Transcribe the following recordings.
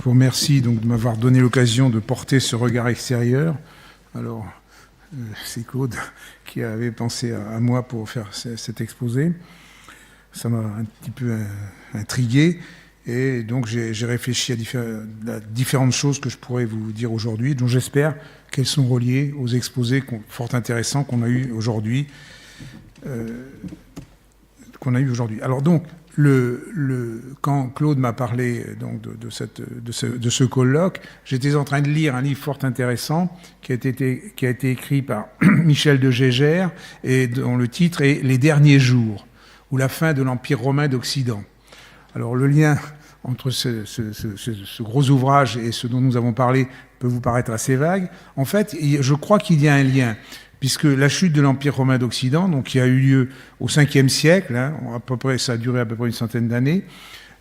Je vous remercie donc de m'avoir donné l'occasion de porter ce regard extérieur. Alors, c'est Claude qui avait pensé à moi pour faire cet exposé. Ça m'a un petit peu intrigué. Et donc, j'ai réfléchi à différentes choses que je pourrais vous dire aujourd'hui, dont j'espère qu'elles sont reliées aux exposés fort intéressants qu'on a eu aujourd'hui. Alors donc, quand Claude m'a parlé donc, de ce colloque, j'étais en train de lire un livre fort intéressant qui a été écrit par Michel de Gégère et dont le titre est « Les derniers jours » ou « La fin de l'Empire romain d'Occident ». Alors le lien entre ce gros ouvrage et ce dont nous avons parlé peut vous paraître assez vague. En fait, je crois qu'il y a un lien, puisque la chute de l'Empire romain d'Occident, donc qui a eu lieu au 5e siècle, à peu près, ça a duré à peu près une centaine d'années,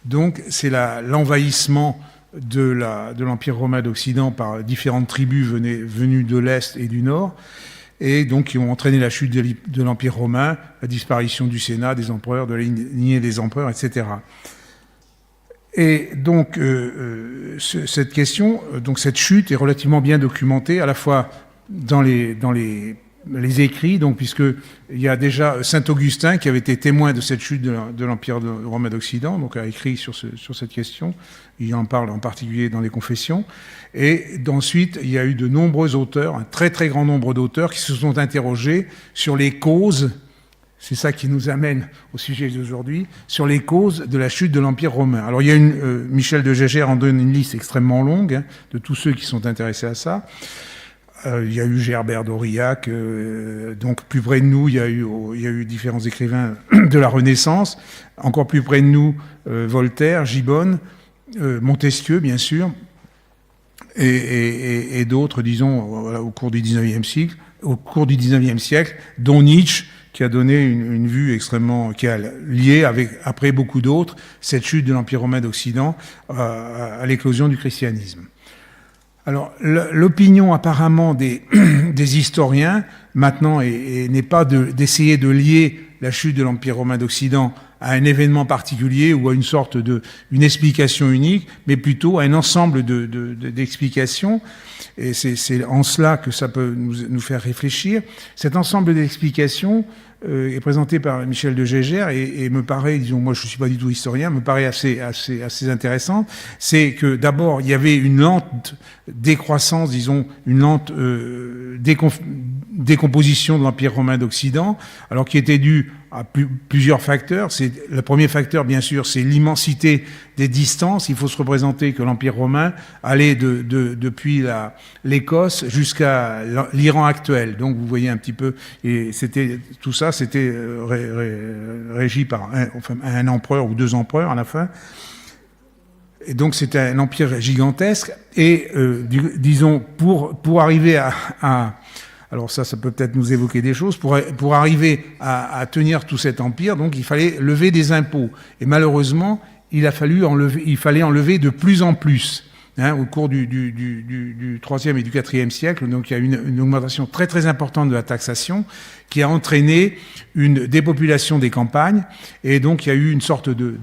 donc c'est l'envahissement de l'Empire romain d'Occident par différentes tribus venues de l'Est et du Nord, et donc qui ont entraîné la chute de l'Empire romain, la disparition du Sénat, des empereurs, de la lignée des empereurs, etc. Et donc cette question, donc cette chute est relativement bien documentée, à la fois dans les écrits, donc puisque il y a déjà Saint Augustin qui avait été témoin de cette chute de l'Empire romain d'Occident, donc a écrit sur cette question. Il en parle en particulier dans les Confessions. Et ensuite, il y a eu de nombreux auteurs, un très très grand nombre d'auteurs qui se sont interrogés sur les causes. C'est ça qui nous amène au sujet d'aujourd'hui, sur les causes de la chute de l'Empire romain. Alors il y a Michel de Gégère en donne une liste extrêmement longue de tous ceux qui sont intéressés à ça. Il y a eu Gerbert d'Aurillac, donc plus près de nous, il y a eu différents écrivains de la Renaissance. Encore plus près de nous, Voltaire, Gibbon, Montesquieu, bien sûr, et d'autres, disons, voilà, au cours du 19e siècle, dont Nietzsche, qui a donné une vue extrêmement, qui a lié après beaucoup d'autres, cette chute de l'Empire romain d'Occident à l'éclosion du christianisme. Alors, l'opinion apparemment des historiens, maintenant, n'est pas d'essayer de lier la chute de l'Empire romain d'Occident à un événement particulier ou à une sorte une explication unique, mais plutôt à un ensemble d'explications. Et c'est en cela que ça peut nous faire réfléchir. Cet ensemble d'explications est présenté par Michel de Gégère et me paraît, disons, moi je ne suis pas du tout historien, me paraît assez intéressant. C'est que d'abord, il y avait une lente décroissance, disons, une lente décomposition de l'Empire romain d'Occident, alors qui était due à plusieurs facteurs. Le premier facteur, bien sûr, c'est l'immensité des distances. Il faut se représenter que l'Empire romain allait depuis l'Écosse jusqu'à l'Iran actuel. Donc, vous voyez un petit peu, et tout ça, c'était régi par un empereur ou deux empereurs à la fin. Et donc, c'était un empire gigantesque. Et, disons, pour arriver à alors ça peut peut-être nous évoquer des choses. Pour arriver à tenir tout cet empire, donc il fallait lever des impôts. Et malheureusement, il fallait enlever de plus en plus. Au cours du 3e et du 4e siècle, donc il y a eu une augmentation très très importante de la taxation qui a entraîné une dépopulation des campagnes, et donc il y a eu une sorte de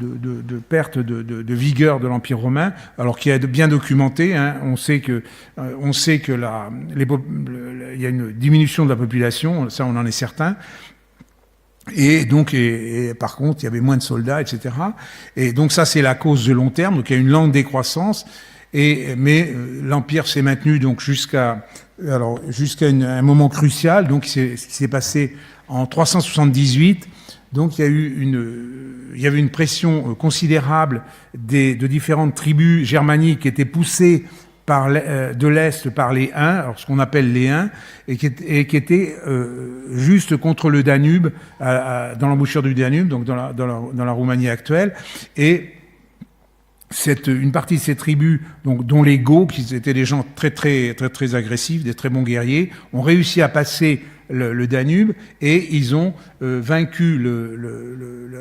perte de vigueur de l'Empire romain, alors qui est bien documenté. On sait que il y a une diminution de la population, ça on en est certain. Et donc, par contre, il y avait moins de soldats, etc. Et donc ça, c'est la cause de long terme. Donc il y a une lente décroissance. Mais l'Empire s'est maintenu donc jusqu'à un moment crucial, donc ce qui s'est passé en 378. Donc il y avait une pression considérable de différentes tribus germaniques qui étaient poussées de l'Est par les Huns, alors ce qu'on appelle les Huns, et qui étaient juste contre le Danube, dans l'embouchure du Danube, donc dans la Roumanie actuelle, et une partie de ces tribus, donc, dont les Goths, qui étaient des gens très, très, très, très agressifs, des très bons guerriers, ont réussi à passer le Danube, et ils ont vaincu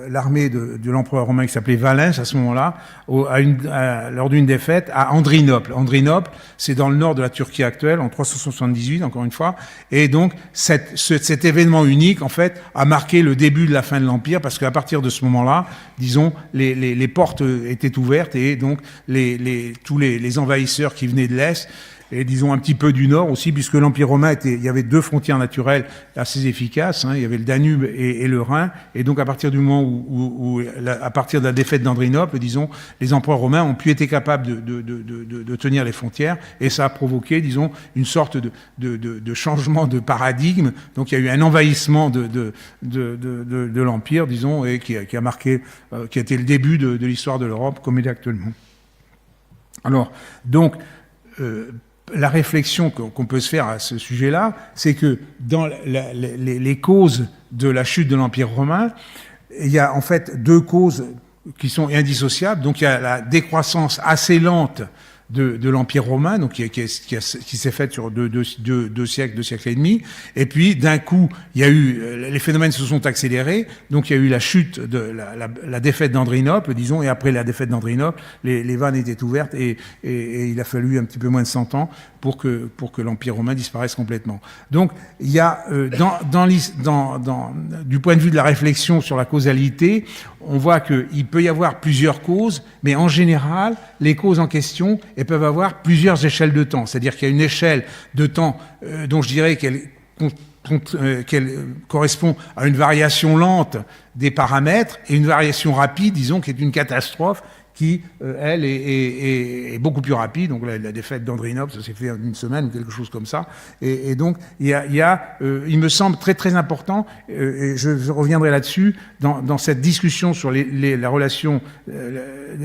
l'armée de l'empereur romain qui s'appelait Valens à ce moment-là, lors d'une défaite à Andrinople. Andrinople, c'est dans le nord de la Turquie actuelle, en 378, encore une fois, et donc cet événement unique, en fait, a marqué le début de la fin de l'Empire, parce qu'à partir de ce moment-là, disons, les portes étaient ouvertes, et donc tous les envahisseurs qui venaient de l'Est, et disons un petit peu du nord aussi, puisque l'Empire romain il y avait deux frontières naturelles assez efficaces, il y avait le Danube et le Rhin, et donc à partir du moment à partir de la défaite d'Andrinople, disons, les empereurs romains ont pu être capables de tenir les frontières, et ça a provoqué, disons, une sorte de changement de paradigme. Donc il y a eu un envahissement de l'Empire, disons, et qui a marqué, qui a été le début de l'histoire de l'Europe comme il est actuellement. Alors, donc, la réflexion qu'on peut se faire à ce sujet-là, c'est que dans les causes de la chute de l'Empire romain, il y a en fait deux causes qui sont indissociables. Donc il y a la décroissance assez lente de l'Empire romain, donc qui s'est faite sur deux siècles et demi, et puis d'un coup, il y a eu, les phénomènes se sont accélérés, donc il y a eu la chute de la défaite d'Andrinople, disons, et après la défaite d'Andrinople, les vannes étaient ouvertes, et il a fallu un petit peu moins de 100 ans pour que l'Empire romain disparaisse complètement. Donc il y a du point de vue de la réflexion sur la causalité, on voit qu'il peut y avoir plusieurs causes, mais en général, les causes en question, elles peuvent avoir plusieurs échelles de temps. C'est-à-dire qu'il y a une échelle de temps dont je dirais qu'elle correspond à une variation lente des paramètres, et une variation rapide, disons, qui est une catastrophe, qui, elle, est beaucoup plus rapide. Donc la défaite d'Andrinople, ça s'est fait en une semaine ou quelque chose comme ça. Et donc, il me semble très très important, et je reviendrai là-dessus, dans cette discussion sur la relation,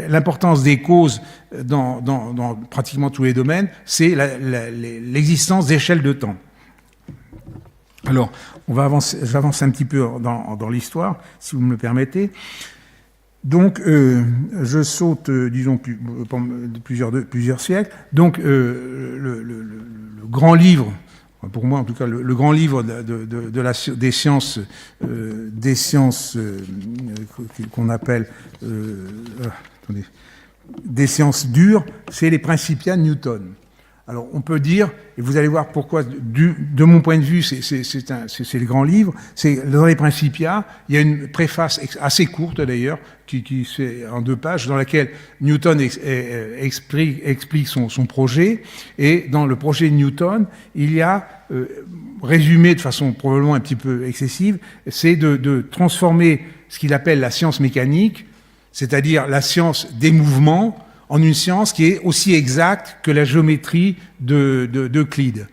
l'importance des causes dans pratiquement tous les domaines, c'est l'existence d'échelles de temps. Alors, j'avance un petit peu dans l'histoire, si vous me le permettez. Donc, je saute, disons, plusieurs siècles. Donc, le grand livre, pour moi en tout cas, le grand livre des sciences qu'on appelle, des sciences dures, c'est les Principia de Newton. Alors, on peut dire, et vous allez voir pourquoi, de mon point de vue, c'est le grand livre, c'est dans les Principia, il y a une préface assez courte d'ailleurs, qui c'est en 2 pages, dans laquelle Newton explique son projet, et dans le projet de Newton, il y a, résumé de façon probablement un petit peu excessive, c'est de transformer ce qu'il appelle la science mécanique, c'est-à-dire la science des mouvements, en une science qui est aussi exacte que la géométrie d'Euclide.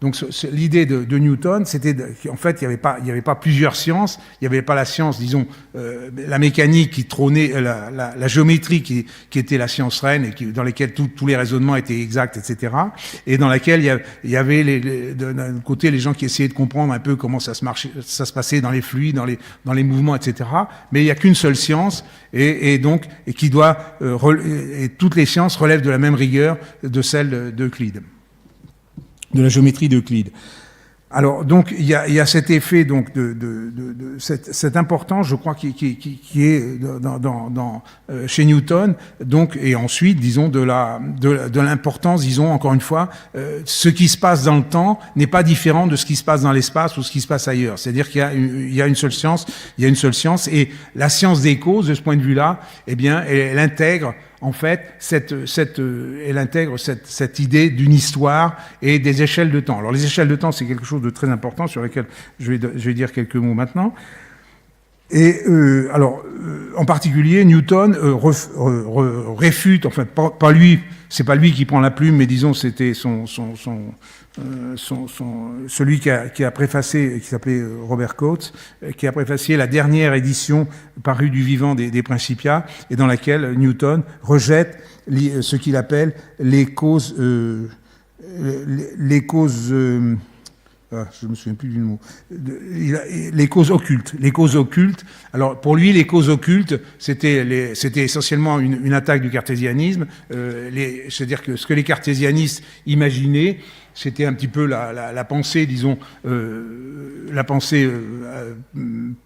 Donc l'idée de Newton, c'était qu'en fait, il n'y avait pas plusieurs sciences, il n'y avait pas la science, disons, la mécanique qui trônait, la géométrie qui était la science reine, et dans laquelle tous les raisonnements étaient exacts, etc. Et dans laquelle il y avait d'un côté les gens qui essayaient de comprendre un peu comment ça se passait dans les fluides, dans les mouvements, etc. Mais il n'y a qu'une seule science, et toutes les sciences relèvent de la même rigueur de celle d'Euclide, de la géométrie d'Euclide. Alors, donc, il y a cet effet, donc, cette importance, je crois, qui est chez Newton, donc, et ensuite, disons, de l'importance, disons, encore une fois, ce qui se passe dans le temps n'est pas différent de ce qui se passe dans l'espace ou ce qui se passe ailleurs. C'est-à-dire qu'il y a une seule science, et la science des causes, de ce point de vue-là, eh bien, elle intègre, en fait, elle intègre cette idée d'une histoire et des échelles de temps. Alors, les échelles de temps, c'est quelque chose de très important sur lequel je vais dire quelques mots maintenant. Et en particulier, Newton réfute, enfin, pas lui, c'est pas lui qui prend la plume, mais disons, c'était celui qui a préfacé, qui s'appelait Robert Coates, qui a préfacé la dernière édition parue du vivant des Principia, et dans laquelle Newton rejette ce qu'il appelle les causes je me souviens plus du mot. Les causes occultes. Les causes occultes. Alors pour lui, les causes occultes, c'était essentiellement une attaque du cartésianisme. C'est-à-dire que ce que les cartésianistes imaginaient, c'était un petit peu la pensée, disons, la pensée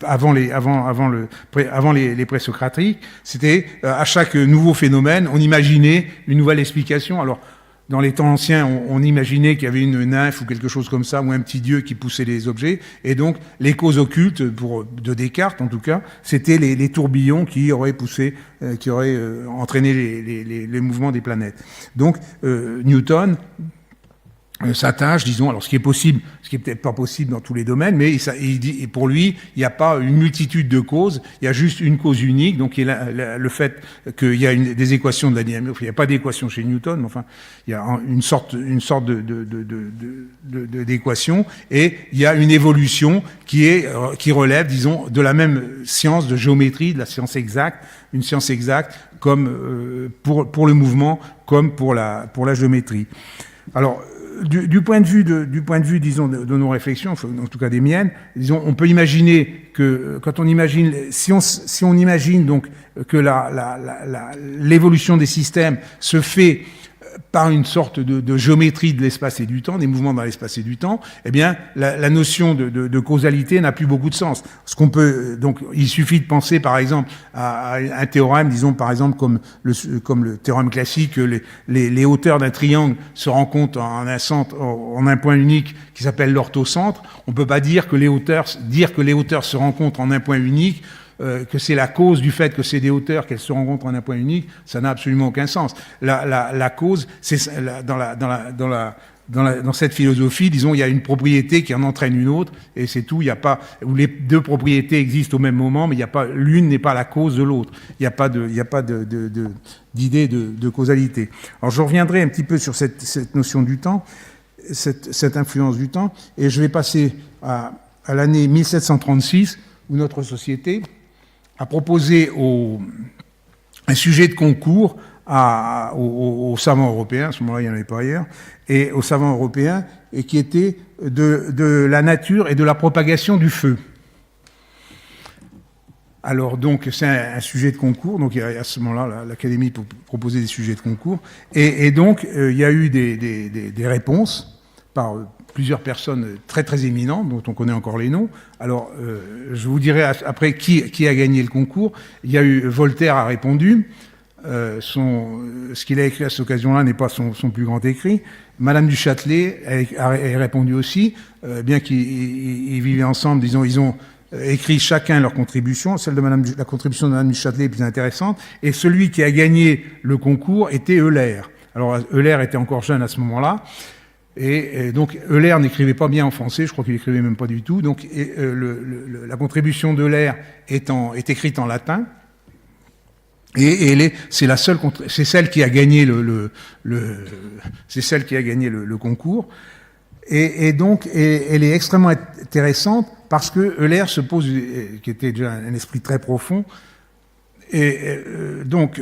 avant les présocratiques. C'était à chaque nouveau phénomène, on imaginait une nouvelle explication. Alors dans les temps anciens, on imaginait qu'il y avait une nymphe ou quelque chose comme ça, ou un petit dieu qui poussait les objets. Et donc, les causes occultes, de Descartes en tout cas, c'était les tourbillons qui auraient poussé, qui auraient entraîné les mouvements des planètes. Donc, Newton s'attache, disons, alors ce qui est possible, ce qui est peut-être pas possible dans tous les domaines, mais il dit, et pour lui, il n'y a pas une multitude de causes, il y a juste une cause unique, donc il y a le fait qu'il y a des équations de la dynamique, il n'y a pas d'équation chez Newton, mais enfin, il y a une sorte d'équation, et il y a une évolution qui relève, disons, de la même science de géométrie, de la science exacte, une science exacte, comme pour le mouvement, comme pour la géométrie. Alors, du point de vue, disons, de nos réflexions, en tout cas des miennes, disons, on peut imaginer que, quand on imagine, si on imagine donc que l'évolution des systèmes se fait par une sorte de géométrie de l'espace et du temps, des mouvements dans l'espace et du temps, eh bien, la notion de causalité n'a plus beaucoup de sens. Ce qu'on peut, donc, il suffit de penser, par exemple, à un théorème, disons, par exemple, comme le théorème classique, que les hauteurs d'un triangle se rencontrent en un point unique qui s'appelle l'orthocentre. On peut pas dire que les hauteurs se rencontrent en un point unique, que c'est la cause du fait que c'est des hauteurs qu'elles se rencontrent en un point unique, ça n'a absolument aucun sens. La cause, c'est dans cette philosophie, disons, il y a une propriété qui en entraîne une autre, et c'est tout. Il y a pas, où les deux propriétés existent au même moment, mais il y a pas, l'une n'est pas la cause de l'autre. Il n'y a pas d'idée de causalité. Alors je reviendrai un petit peu sur cette notion du temps, cette influence du temps, et je vais passer à l'année 1736, où notre société a proposé un sujet de concours aux savants européens, à ce moment-là il n'y en avait pas ailleurs, et aux savants européens, et qui était de la nature et de la propagation du feu. Alors donc c'est un sujet de concours, donc à ce moment-là l'Académie proposait des sujets de concours, et donc il y a eu des réponses par plusieurs personnes très très éminentes, dont on connaît encore les noms. Alors, je vous dirai après qui a gagné le concours. Il y a eu Voltaire a répondu. Ce qu'il a écrit à cette occasion-là n'est pas son plus grand écrit. Madame du Châtelet a répondu aussi, bien qu'ils vivaient ensemble. Disons, ils ont écrit chacun leur contribution. La contribution de Madame du Châtelet est plus intéressante. Et celui qui a gagné le concours était Euler. Alors, Euler était encore jeune à ce moment-là. Et donc Euler n'écrivait pas bien en français, je crois qu'il écrivait même pas du tout. Donc la contribution d'Euler est écrite en latin, et c'est celle qui a gagné le concours. Et donc elle est extrêmement intéressante parce que Euler se pose, qui était déjà un esprit très profond, et donc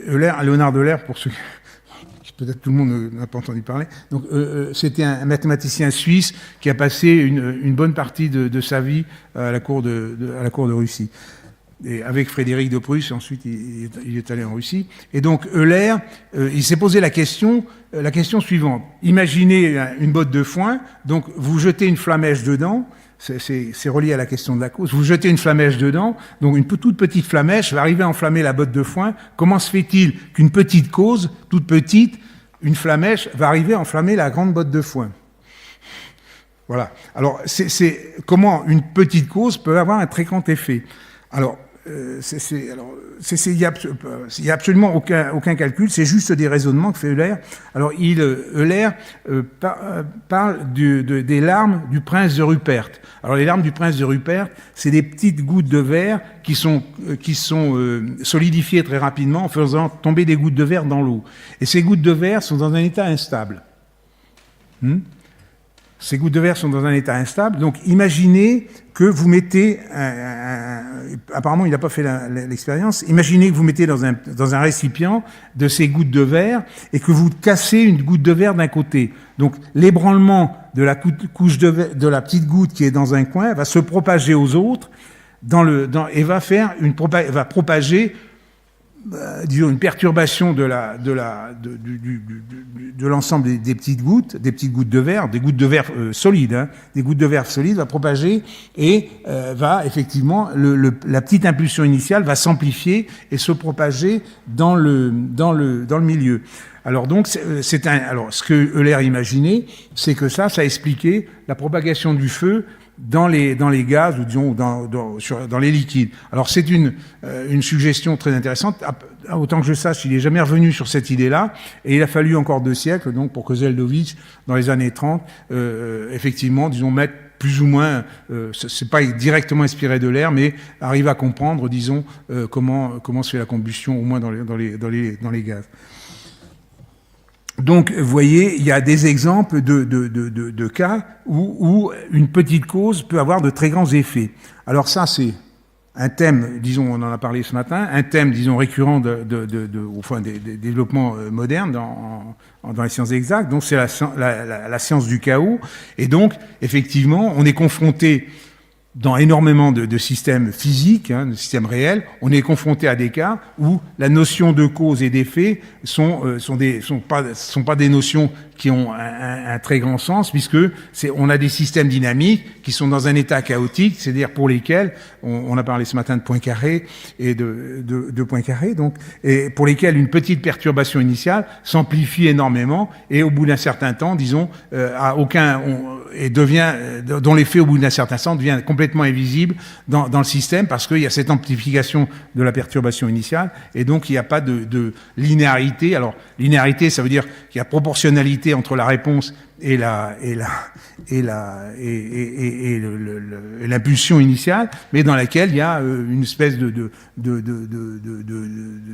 Léonard Euler, pour ceux peut-être tout le monde n'a pas entendu parler. Donc, c'était un mathématicien suisse qui a passé une bonne partie de sa vie à la cour de Russie. Et avec Frédéric de Prusse, ensuite il est allé en Russie. Et donc Euler, il s'est posé la question suivante. Imaginez une botte de foin, donc vous jetez une flamèche dedans. C'est relié à la question de la cause. Vous jetez une flamèche dedans, donc une toute petite flamèche va arriver à enflammer la botte de foin. Comment se fait-il qu'une petite cause, toute petite, une flamèche, va arriver à enflammer la grande botte de foin? Voilà. Alors, c'est comment une petite cause peut avoir un très grand effet. Alors, il y a absolument aucun calcul, c'est juste des raisonnements que fait Euler. Alors, Euler parle des larmes du prince de Rupert. Alors, les larmes du prince de Rupert, c'est des petites gouttes de verre qui sont solidifiées très rapidement en faisant tomber des gouttes de verre dans l'eau. Et ces gouttes de verre sont dans un état instable. Ces gouttes de verre sont dans un état instable. Donc, imaginez que vous mettez apparemment, il n'a pas fait l'expérience. Imaginez que vous mettez dans un récipient de ces gouttes de verre et que vous cassez une goutte de verre d'un côté. Donc, l'ébranlement de la couche de la petite goutte qui est dans un coin va se propager aux autres et va propager disons une perturbation de l'ensemble des petites gouttes de verre, des gouttes de verre solides, hein, des gouttes de verre solides va propager et va effectivement la petite impulsion initiale va s'amplifier et se propager dans le milieu. Alors donc ce que Euler imaginait, c'est que ça expliquait la propagation du feu dans les gaz ou disons dans les liquides. Alors c'est une suggestion très intéressante. Autant que je sache, il n'est jamais revenu sur cette idée-là, et il a fallu encore 2 siècles donc pour que Zeldovich, dans les années 30, effectivement, disons mettre plus ou moins, c'est pas directement inspiré de l'air, mais arrive à comprendre, disons, comment se fait la combustion, au moins dans les gaz. Donc, vous voyez, il y a des exemples de cas où une petite cause peut avoir de très grands effets. Alors ça, c'est un thème, disons, on en a parlé ce matin, un thème, disons, récurrent des développements modernes dans les sciences exactes. Donc, c'est la science du chaos. Et donc, effectivement, on est confronté dans énormément de systèmes physiques, hein, de systèmes réels, on est confronté à des cas où la notion de cause et d'effet sont pas des notions qui ont un très grand sens, puisque on a des systèmes dynamiques qui sont dans un état chaotique, c'est-à-dire pour lesquels on a parlé ce matin de Poincaré et de Poincaré, donc, et pour lesquels une petite perturbation initiale s'amplifie énormément et au bout d'un certain temps, disons, dont l'effet au bout d'un certain temps devient complètement invisible dans le système parce qu'il y a cette amplification de la perturbation initiale et donc il n'y a pas de linéarité. Alors linéarité, ça veut dire qu'il y a proportionnalité entre la réponse et l'impulsion initiale, mais dans laquelle il y a une espèce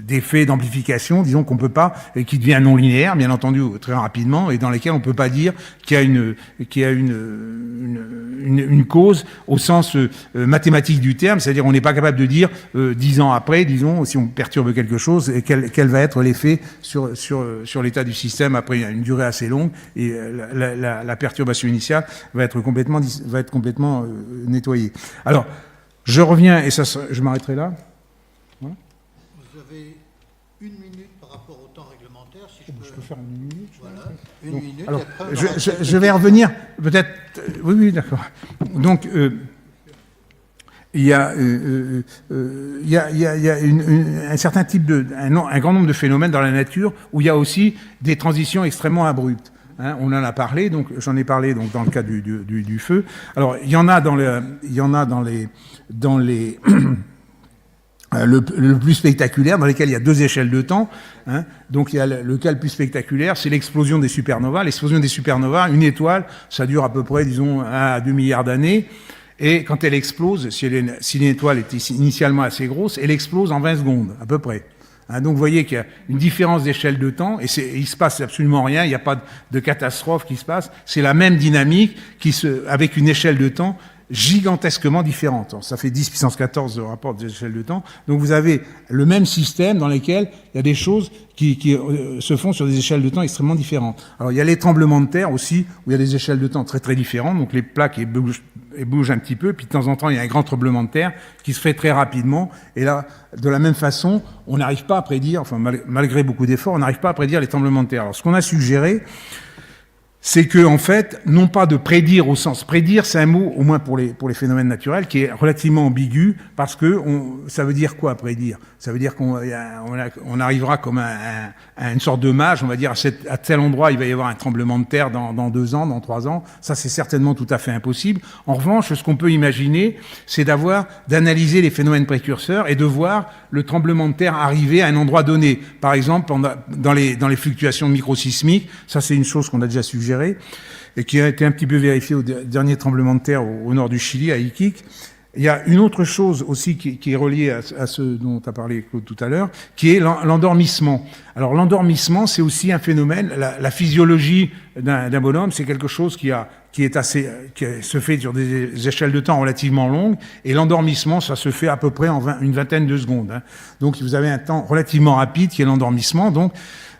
d'effet d'amplification, disons qu'on peut pas, et qui devient non linéaire, bien entendu, très rapidement, et dans laquelle on peut pas dire qu'il y a une cause au sens mathématique du terme, c'est-à-dire on n'est pas capable de dire 10 ans après, disons, si on perturbe quelque chose, quel va être l'effet sur l'état du système après une durée assez longue, et la perturbation initiale va être complètement nettoyée. Alors, je reviens, et je m'arrêterai là. Voilà. Vous avez 1 minute par rapport au temps réglementaire. Si je peux faire 1 minute. Voilà, une donc, minute. Alors, après, je vais revenir, peut-être... Oui, d'accord. Donc... il y a un certain type un grand nombre de phénomènes dans la nature où il y a aussi des transitions extrêmement abruptes. Hein, on en a parlé, donc j'en ai parlé donc dans le cas du feu. Alors il y en a dans les le plus spectaculaire, dans lesquels il y a 2 échelles de temps. Hein. Donc il y a le cas le plus spectaculaire, c'est l'explosion des supernovas. L'explosion des supernovas, une étoile, ça dure à peu près, disons, 1 à 2 milliards d'années. Et quand elle explose, si l'étoile était initialement assez grosse, elle explose en 20 secondes, à peu près. Hein, donc vous voyez qu'il y a une différence d'échelle de temps, et il se passe absolument rien, il n'y a pas de catastrophe qui se passe, c'est la même dynamique avec une échelle de temps gigantesquement différente. Alors, ça fait 10 puissance 14 de rapport des échelles de temps. Donc vous avez le même système dans lequel il y a des choses qui se font sur des échelles de temps extrêmement différentes. Alors il y a les tremblements de terre aussi, où il y a des échelles de temps très très différentes, donc les plaques bougent un petit peu, puis de temps en temps il y a un grand tremblement de terre qui se fait très rapidement, et là, de la même façon, on n'arrive pas à prédire, enfin malgré beaucoup d'efforts, on n'arrive pas à prédire les tremblements de terre. Alors ce qu'on a suggéré, c'est que, en fait, non pas de prédire au sens... Prédire, c'est un mot, au moins pour les phénomènes naturels, qui est relativement ambigu, parce que ça veut dire quoi, prédire? Ça veut dire qu'on arrivera comme à une sorte de mage, on va dire, à tel endroit, il va y avoir un tremblement de terre dans 2 ans, dans 3 ans. Ça, c'est certainement tout à fait impossible. En revanche, ce qu'on peut imaginer, c'est d'analyser les phénomènes précurseurs et de voir le tremblement de terre arriver à un endroit donné. Par exemple, dans les fluctuations microsismiques, ça, c'est une chose qu'on a déjà suggérée, et qui a été un petit peu vérifié au dernier tremblement de terre au nord du Chili, à Iquique. Il y a une autre chose aussi qui est reliée à ce dont tu as parlé, Claude, tout à l'heure, qui est l'endormissement. Alors l'endormissement, c'est aussi un phénomène. La physiologie d'un bonhomme, c'est quelque chose qui qui se fait sur des échelles de temps relativement longues, et l'endormissement, ça se fait à peu près en une vingtaine de secondes. Hein. Donc vous avez un temps relativement rapide qui est l'endormissement. Donc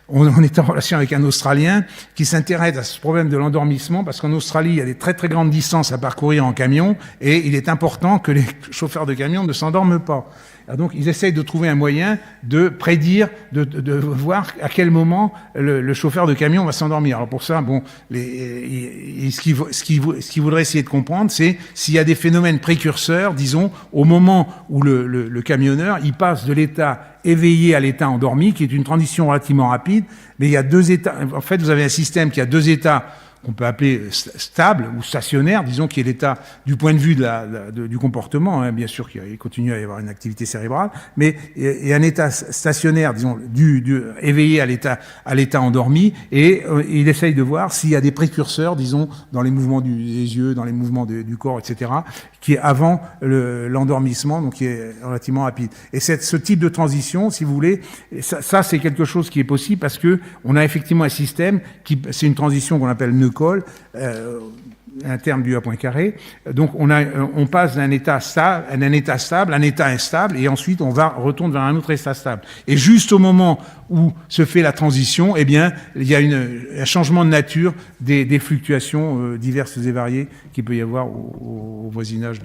on est en relation avec un Australien qui s'intéresse à ce problème de l'endormissement parce qu'en Australie, il y a des très très grandes distances à parcourir en camion et il est important que les chauffeurs de camion ne s'endorment pas. Alors donc, ils essayent de trouver un moyen de prédire, de voir à quel moment le chauffeur de camion va s'endormir. Alors pour ça, bon, ce qu'ils voudraient essayer de comprendre, c'est s'il y a des phénomènes précurseurs, disons, au moment où le camionneur, il passe de l'état éveillé à l'état endormi, qui est une transition relativement rapide, mais il y a deux états. En fait, vous avez un système qui a deux états qu'on peut appeler stable ou stationnaire, disons, qui est l'état du point de vue du comportement, hein, bien sûr qu'il continue à y avoir une activité cérébrale, mais et un état stationnaire, disons, du éveillé à l'état endormi, et il essaye de voir s'il y a des précurseurs, disons, dans les mouvements des yeux, dans les mouvements du corps, etc., qui est avant l'endormissement, donc qui est relativement rapide. Et ce type de transition, si vous voulez, ça c'est quelque chose qui est possible parce que on a effectivement un système c'est une transition qu'on appelle nœud-col, un terme du A Poincaré. Donc on passe d'un état stable, à un état instable, et ensuite on retourne vers un autre état stable. Et juste au moment où se fait la transition, eh bien, il y a un changement de nature des fluctuations diverses et variées qu'il peut y avoir au voisinage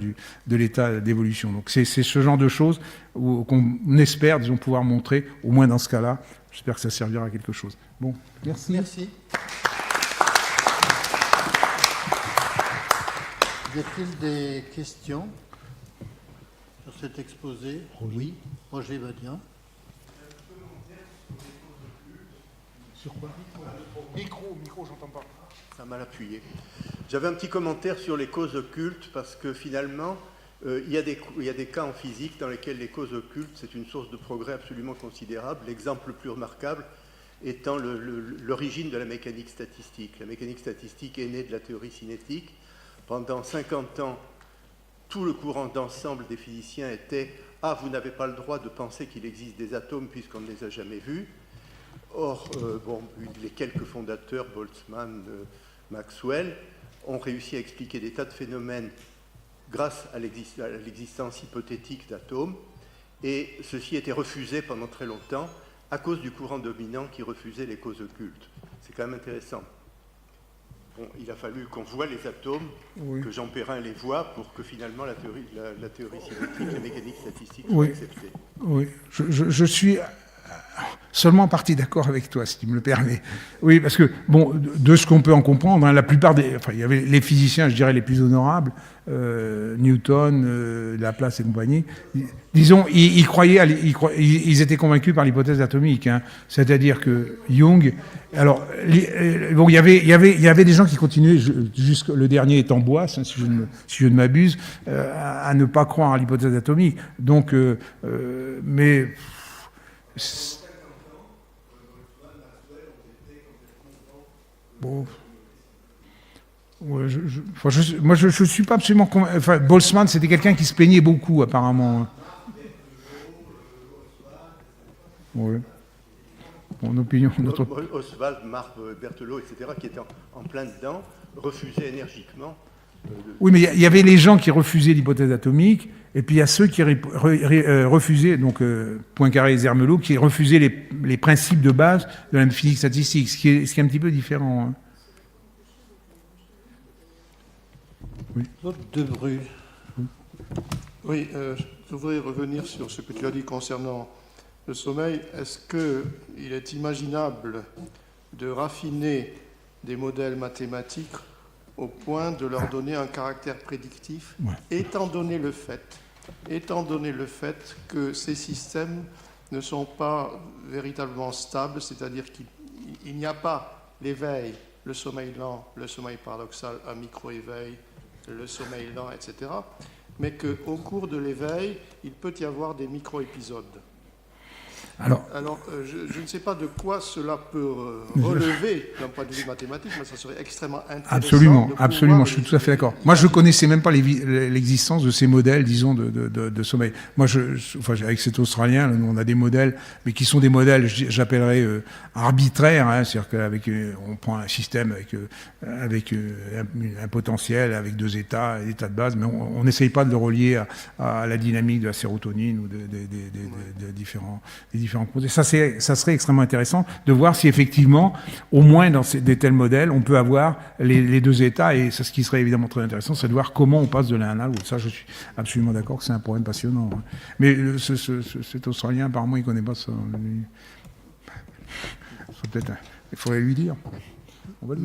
de l'état d'évolution. Donc c'est ce genre de choses qu'on espère, disons, pouvoir montrer, au moins dans ce cas-là. J'espère que ça servira à quelque chose. Bon, merci. Merci. Y a-t-il des questions sur cet exposé? Oui. Roger Badian. Sur quoi? Micro, j'entends pas. Ça m'a appuyé. J'avais un petit commentaire sur les causes occultes parce que finalement, il y a des cas en physique dans lesquels les causes occultes, c'est une source de progrès absolument considérable. L'exemple le plus remarquable étant l'origine de la mécanique statistique. La mécanique statistique est née de la théorie cinétique. Pendant 50 ans, tout le courant d'ensemble des physiciens était « Ah, vous n'avez pas le droit de penser qu'il existe des atomes puisqu'on ne les a jamais vus ». Or, les quelques fondateurs, Boltzmann, Maxwell, ont réussi à expliquer des tas de phénomènes grâce à l'existence hypothétique d'atomes, et ceci était refusé pendant très longtemps à cause du courant dominant qui refusait les causes occultes. C'est quand même intéressant. Bon, il a fallu qu'on voit les atomes, oui, que Jean Perrin les voit, pour que finalement la théorie symétrique, la mécanique statistique soit acceptée. Oui, je suis seulement partie d'accord avec toi, si tu me le permets. Oui, parce que, bon, de ce qu'on peut en comprendre, hein, la plupart il y avait les physiciens, je dirais, les plus honorables, Newton, Laplace et compagnie, disons, ils étaient convaincus par l'hypothèse atomique, hein, c'est-à-dire que Young, alors, bon, il y avait des gens qui continuaient, jusque le dernier étant Boisse, hein, si je ne m'abuse, à ne pas croire à l'hypothèse atomique. Donc, mais bon, ouais, moi je suis pas absolument convaincu. Enfin, Boltzmann, c'était quelqu'un qui se plaignait beaucoup, apparemment. Oui. Mon opinion. Oswald, Marc, Berthelot, etc., qui étaient en plein dedans, refusaient énergiquement. Oui, mais il y avait les gens qui refusaient l'hypothèse atomique, et puis il y a ceux qui refusaient, donc Poincaré et Zermelo, qui refusaient les principes de base de la physique statistique, ce qui est un petit peu différent. Hein. Oui. Debrue. Oui, je voudrais revenir sur ce que tu as dit concernant le sommeil. Est-ce qu'il est imaginable de raffiner des modèles mathématiques au point de leur donner un caractère prédictif, ouais, étant donné le fait que ces systèmes ne sont pas véritablement stables, c'est-à-dire qu'il n'y a pas l'éveil, le sommeil lent, le sommeil paradoxal, un micro-éveil, le sommeil lent, etc., mais qu'au cours de l'éveil, il peut y avoir des micro-épisodes. Alors, je ne sais pas de quoi cela peut relever d'un point de vue mathématique, mais ça serait extrêmement intéressant. absolument, de absolument, pouvoir je suis tout à fait d'accord. Moi, je connaissais même pas l'existence de ces modèles, disons, de sommeil. Moi, enfin, avec cet Australien, là, nous, on a des modèles, mais qui sont des modèles, j'appellerais arbitraires, hein, c'est-à-dire qu'avec, on prend un système avec un potentiel, avec 2 états, l'état de base, mais on n'essaye pas de le relier à la dynamique de la sérotonine ou des différents composés. Ça serait extrêmement intéressant de voir si effectivement, au moins dans des tels modèles, on peut avoir les 2 états, et ce qui serait évidemment très intéressant, c'est de voir comment on passe de l'un à l'autre. Ça, je suis absolument d'accord que c'est un problème passionnant. Hein. Mais cet Australien, apparemment, il ne connaît pas ça. Il faudrait lui dire. On va lui